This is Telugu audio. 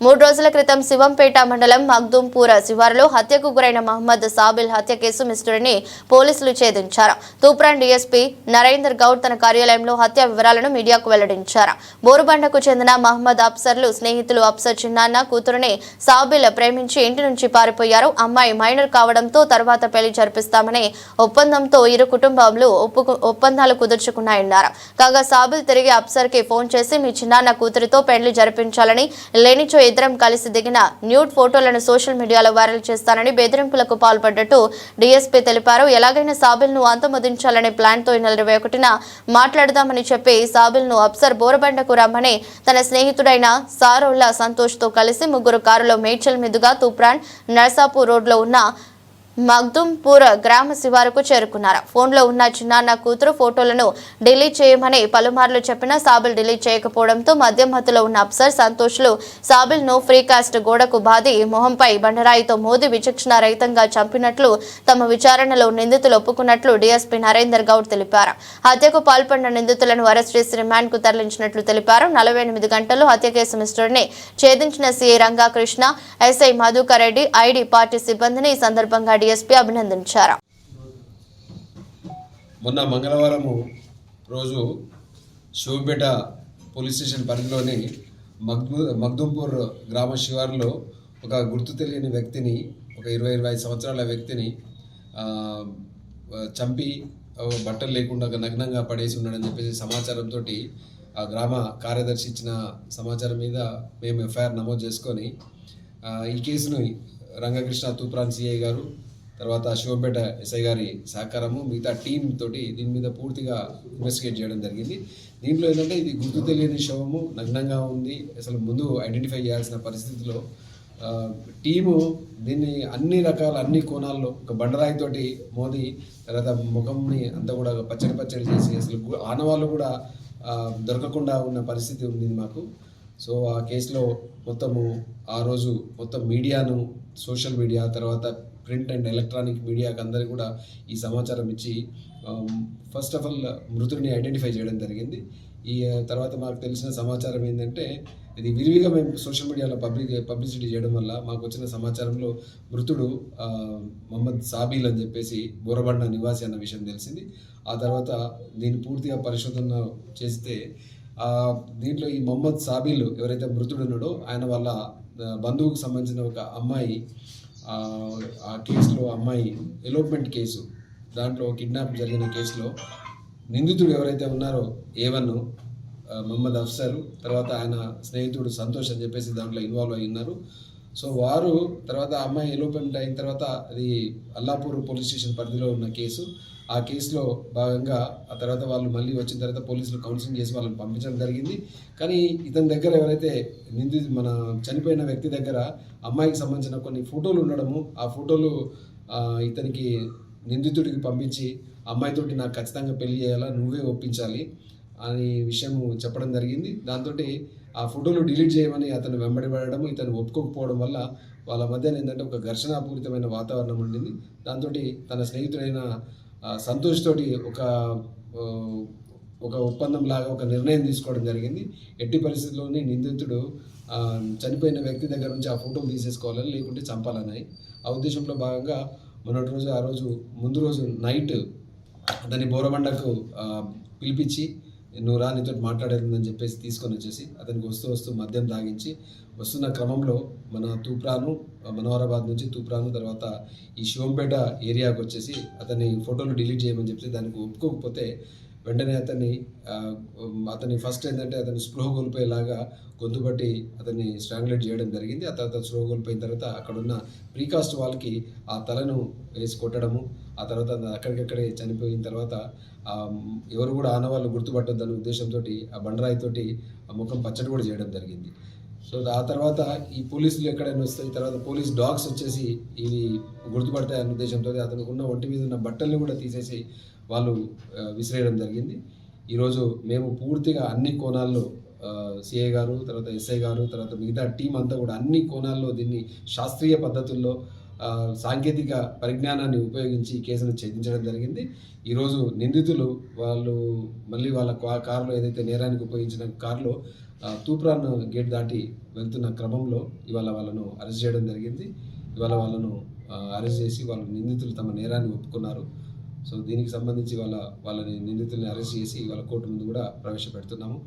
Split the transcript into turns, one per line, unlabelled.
3 రోజుల క్రితం శివంపేట మండలం మగ్దుంపూర శివారులో హత్యకు గురైన మహమ్మద్ సాబిల్ హత్య కేసు మిస్టరీని పోలీసులు ఛేదించారు. తూప్రాన్ డీఎస్పీ నరేందర్ గౌడ్ తన కార్యాలయంలో హత్య వివరాలను మీడియాకు వెల్లడించారు. బోరుబండకు చెందిన మహమ్మద్ అఫ్సర్లు స్నేహితులు అఫ్సర్ చిన్నాన్న కూతురుని సాబిల్ ప్రేమించి ఇంటి నుంచి పారిపోయారు. అమ్మాయి మైనర్ కావడంతో తర్వాత పెళ్లి జరిపిస్తామని ఒప్పందంతో ఇరు కుటుంబాలు ఒప్పందాలు కుదుర్చుకున్నాయన్నారు. కాగా సాబిల్ తిరిగి అఫ్సర్కి ఫోన్ చేసి మీ చిన్నాన్న కూతురితో పెళ్లి జరిపించాలని లేనిచో ఇద్దరం కలిసి దిగిన న్యూడ్ ఫోటోలను సోషల్ మీడియాలో వైరల్ చేస్తానని బెదిరింపులకు పాల్పడ్డట్టు డీఎస్పీ తెలిపారు. ఎలాగైనా సాబిల్ ను అంతమొదించాలనే ప్లాన్ తో 21న మాట్లాడదామని చెప్పి సాబిల్ ను అఫ్సర్ బోరబండకు రమ్మని తన స్నేహితుడైన సారోల్లా సంతోష్ తో కలిసి ముగ్గురు కారులో మేడ్చల్ మీదుగా తూప్రాన్ నర్సాపూర్ రోడ్లో ఉన్న మగ్దుంపూర్ గ్రామ శివారుకు చేరుకున్నారు. ఫోన్లో ఉన్న చిన్నాన్న కూతురు ఫోటోలను డిలీట్ చేయమని పలుమార్లు చెప్పినా సాబిల్ డిలీట్ చేయకపోవడంతో మద్యం మత్తులో ఉన్న అఫ్సర్ సంతోష్లు సాబిల్ ను ఫ్రీకాస్ట్ గోడకు బాది మొహంపై బండరాయితో మోదీ విచక్షణ రహితంగా చంపినట్లు తమ విచారణలో నిందితులు ఒప్పుకున్నట్లు డీఎస్పీ నరేందర్ గౌడ్ తెలిపారు. హత్యకు పాల్పడిన నిందితులను అరెస్ట్ చేసి రిమాండ్ కు తరలించినట్లు తెలిపారు. 48 గంటల్లో హత్య కేసు మిస్టరీని ఛేదించిన CI Rangakrishna, SI Madhukar Reddy, ID party సిబ్బందిని ఈ సందర్భంగా డీఎస్పీ అభినందించారు.
మొన్న మంగళవారం రోజు శివంపేట పోలీస్ స్టేషన్ పరిధిలోని మగ్దుంపూర్ గ్రామ శివారులో ఒక గుర్తు తెలియని వ్యక్తిని, ఒక 20-25 సంవత్సరాల వ్యక్తిని చంపి బట్టలు లేకుండా నగ్నంగా పడేసి ఉన్నాడని చెప్పేసి సమాచారంతో ఆ గ్రామ కార్యదర్శి ఇచ్చిన సమాచారం మీద మేము ఎఫ్ఐఆర్ నమోదు చేసుకొని ఈ కేసును రంగకృష్ణ తూప్రాన్ సిఐ గారు, తర్వాత శివంపేట ఎస్ఐ గారి సహకారము, మిగతా టీం తోటి దీని మీద పూర్తిగా ఇన్వెస్టిగేట్ చేయడం జరిగింది. దీంట్లో ఏంటంటే ఇది గుర్తు తెలియని శవము, నగ్నంగా ఉంది. అసలు ముందు ఐడెంటిఫై చేయాల్సిన పరిస్థితిలో టీము దీన్ని అన్ని కోణాల్లో ఒక బండరాయితోటి మోది, తర్వాత ముఖంని అంతా కూడా పచ్చడి చేసి అసలు ఆనవాళ్ళు కూడా దొరకకుండా ఉన్న పరిస్థితి ఉంది మాకు. సో ఆ కేసులో మొత్తము ఆ రోజు మొత్తం మీడియాను, సోషల్ మీడియా, తర్వాత ప్రింట్ అండ్ ఎలక్ట్రానిక్ మీడియాకి అందరికీ కూడా ఈ సమాచారం ఇచ్చి ఫస్ట్ ఆఫ్ ఆల్ మృతుడిని ఐడెంటిఫై చేయడం జరిగింది. ఈ తర్వాత మాకు తెలిసిన సమాచారం ఏంటంటే ఇది విరివిగా మేము సోషల్ మీడియాలో పబ్లిసిటీ చేయడం వల్ల మాకు వచ్చిన సమాచారంలో మృతుడు మహమ్మద్ సాబిల్ అని చెప్పేసి బోరబండ నివాసి అన్న విషయం తెలిసింది. ఆ తర్వాత దీన్ని పూర్తిగా పరిశోధన చేస్తే దీంట్లో ఈ మహమ్మద్ సాబిల్ ఎవరైతే మృతుడు ఉన్నాడో ఆయన వాళ్ళ బంధువుకు సంబంధించిన ఒక అమ్మాయి, ఆ కేసులో అమ్మాయి ఎలోప్మెంట్ కేసు, దాంట్లో కిడ్నాప్ జరిగిన కేసులో నిందితుడు ఎవరైతే ఉన్నారో A1 మహమ్మద్ అఫ్సర్, తర్వాత ఆయన స్నేహితుడు సంతోష్ అని చెప్పేసి దాంట్లో ఇన్వాల్వ్ అయి ఉన్నారు. సో వారు తర్వాత అమ్మాయి ఎలోప్మెంట్ అయిన తర్వాత అది అల్లాపూర్ పోలీస్ స్టేషన్ పరిధిలో ఉన్న కేసు. ఆ కేసులో భాగంగా ఆ తర్వాత వాళ్ళు మళ్ళీ వచ్చిన తర్వాత పోలీసులు కౌన్సిలింగ్ చేసి వాళ్ళని పంపించడం జరిగింది. కానీ ఇతని దగ్గర ఎవరైతే మన చనిపోయిన వ్యక్తి దగ్గర అమ్మాయికి సంబంధించిన కొన్ని ఫోటోలు ఉండడము, ఆ ఫోటోలు ఇతనికి నిందితుడికి పంపించి అమ్మాయితోటి నాకు ఖచ్చితంగా పెళ్లి చేయాలా, నువ్వే ఒప్పించాలి అనే విషయం చెప్పడం జరిగింది. దాంతో ఆ ఫోటోలు డిలీట్ చేయమని అతను వెంబడిపడడం, ఇతను ఒప్పుకోకపోవడం వల్ల వాళ్ళ మధ్య ఏంటంటే ఒక ఘర్షణాపూరితమైన వాతావరణం ఉండింది. దాంతో తన స్నేహితుడైన సంతోష్ తోటి ఒక ఒప్పందం లాగా ఒక నిర్ణయం తీసుకోవడం జరిగింది. ఎట్టి పరిస్థితుల్లోని నిందితుడు చనిపోయిన వ్యక్తి దగ్గర నుంచి ఆ ఫోటోలు తీసేసుకోవాలని, లేకుంటే చంపాలని ఆ ఉద్దేశంలో భాగంగా ఆ రోజు ముందు రోజు నైట్ అతన్ని బోరబండకు పిలిపించి నువ్వు రా, నీతో మాట్లాడేదని చెప్పేసి తీసుకొని వచ్చేసి అతనికి వస్తూ మద్యం తాగించి వస్తున్న క్రమంలో మన తూప్రాను, మనోహరాబాద్ నుంచి తూప్రాను, తర్వాత ఈ శివంపేట ఏరియాకి వచ్చేసి అతన్ని ఫోటోలు డిలీట్ చేయమని చెప్పి దానికి ఒప్పుకోకపోతే వెంటనే అతన్ని ఫస్ట్ ఏంటంటే అతన్ని స్పృహ కోల్పోయేలాగా గొంతుపట్టి అతన్ని స్ట్రాంగులేట్ చేయడం జరిగింది. ఆ తర్వాత స్పృహ కోల్పోయిన తర్వాత అక్కడున్న ప్రీకాస్ట్ వాళ్ళకి ఆ తలను వేసి కొట్టడము, ఆ తర్వాత అక్కడికక్కడే చనిపోయిన తర్వాత ఎవరు కూడా ఆనవాళ్ళు గుర్తుపట్టొద్దన్న ఉద్దేశంతో ఆ బండరాయితోటి ఆ ముఖం పచ్చడి కూడా చేయడం జరిగింది. సో ఆ తర్వాత ఈ పోలీసులు ఎక్కడైనా వస్తాయి, తర్వాత పోలీస్ డాగ్స్ వచ్చేసి ఇవి గుర్తుపడతాయి అన్న ఉద్దేశంతో అతనికి ఉన్న ఒంటి మీద ఉన్న బట్టల్ని కూడా తీసేసి వాళ్ళు విసిరేయడం జరిగింది. ఈరోజు మేము పూర్తిగా అన్ని కోణాల్లో సిఐ గారు, తర్వాత ఎస్ఐ గారు, తర్వాత మిగతా టీం అంతా కూడా అన్ని కోణాల్లో దీన్ని శాస్త్రీయ పద్ధతుల్లో సాంకేతిక పరిజ్ఞానాన్ని ఉపయోగించి కేసును ఛేదించడం జరిగింది. ఈరోజు నిందితులు వాళ్ళు మళ్ళీ వాళ్ళ కారులో ఏదైతే నేరానికి ఉపయోగించిన కారులో తూప్రాన్ గేట్ దాటి వెళ్తున్న క్రమంలో ఇవాళ వాళ్ళను అరెస్ట్ చేయడం జరిగింది. ఇవాళ వాళ్ళను అరెస్ట్ చేసి వాళ్ళ నిందితులు తమ నేరాన్ని ఒప్పుకున్నారు. సో దీనికి సంబంధించి వాళ్ళని నిందితుల్ని అరెస్ట్ చేసి ఇవాళ కోర్టు ముందు కూడా ప్రవేశపెడుతున్నాము.